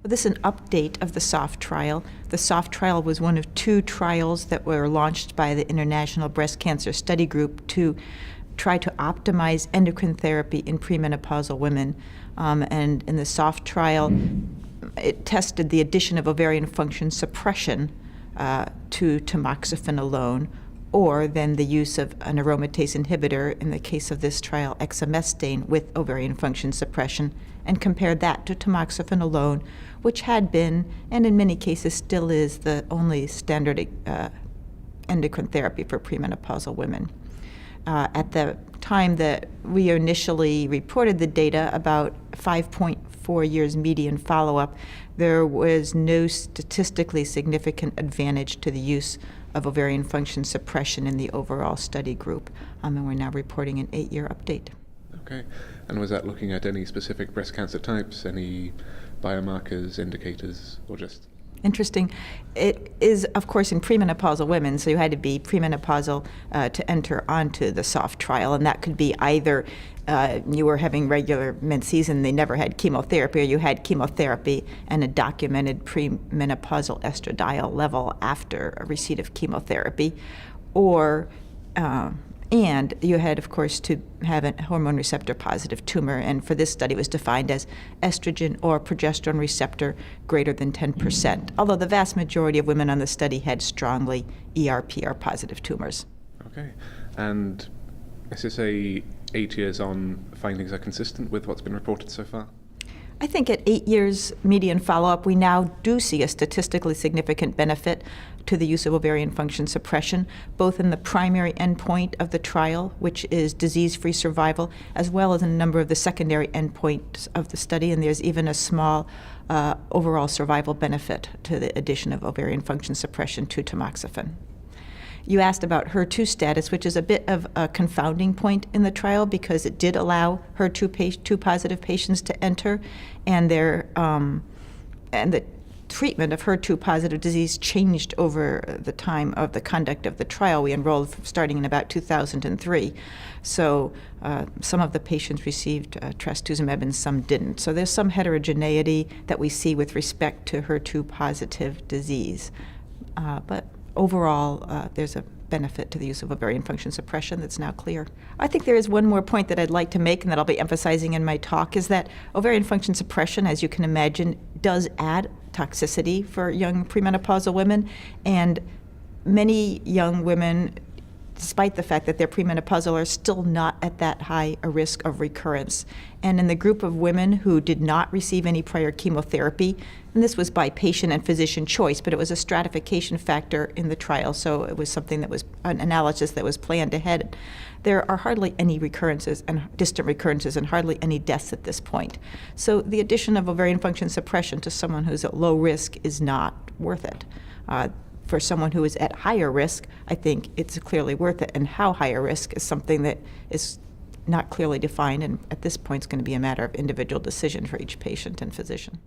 Well, this is an update of the SOFT trial. The SOFT trial was one of 2 trials that were launched by the International Breast Cancer Study Group to try to optimize endocrine therapy in premenopausal women. And in the SOFT trial, it tested the addition of ovarian function suppression to tamoxifen alone, or then the use of an aromatase inhibitor, in the case of this trial, exomestane, with ovarian function suppression, and compared that to tamoxifen alone, which had been, and in many cases still is, the only standard endocrine therapy for premenopausal women. At the time that we initially reported the data, about 5.4 years median follow-up, there was no statistically significant advantage to the use of ovarian function suppression in the overall study group. And we're now reporting an 8-year update. Okay. And was that looking at any specific breast cancer types, any biomarkers, indicators, or just? Interesting. It is, of course, in premenopausal women, so you had to be premenopausal to enter onto the SOFT trial, and that could be either you were having regular menses and they never had chemotherapy, or you had chemotherapy and a documented premenopausal estradiol level after a receipt of chemotherapy, or and you had, of course, to have a hormone receptor positive tumor, and for this study it was defined as estrogen or progesterone receptor greater than 10%, although the vast majority of women on the study had strongly ER/PR positive tumors. Okay. And SSA 8 years on, findings are consistent with what's been reported so far? I think at 8 years median follow-up, we now do see a statistically significant benefit to the use of ovarian function suppression, both in the primary endpoint of the trial, which is disease-free survival, as well as in a number of the secondary endpoints of the study, and there's even a small overall survival benefit to the addition of ovarian function suppression to tamoxifen. You asked about HER2 status, which is a bit of a confounding point in the trial because it did allow HER2 positive patients to enter, and the treatment of HER2 positive disease changed over the time of the conduct of the trial. We enrolled starting in about 2003. So some of the patients received trastuzumab and some didn't. So there's some heterogeneity that we see with respect to HER2 positive disease. But overall, there's a benefit to the use of ovarian function suppression that's now clear. I think there is one more point that I'd like to make and that I'll be emphasizing in my talk, is that ovarian function suppression, as you can imagine, does add toxicity for young premenopausal women, and many young women, despite the fact that they're premenopausal, are still not at that high a risk of recurrence. And in the group of women who did not receive any prior chemotherapy, and this was by patient and physician choice, but it was a stratification factor in the trial, so it was something that was an analysis that was planned ahead. There are hardly any recurrences and distant recurrences and hardly any deaths at this point. So the addition of ovarian function suppression to someone who's at low risk is not worth it. For someone who is at higher risk, I think it's clearly worth it, and how higher risk is something that is not clearly defined, and at this point it's going to be a matter of individual decision for each patient and physician.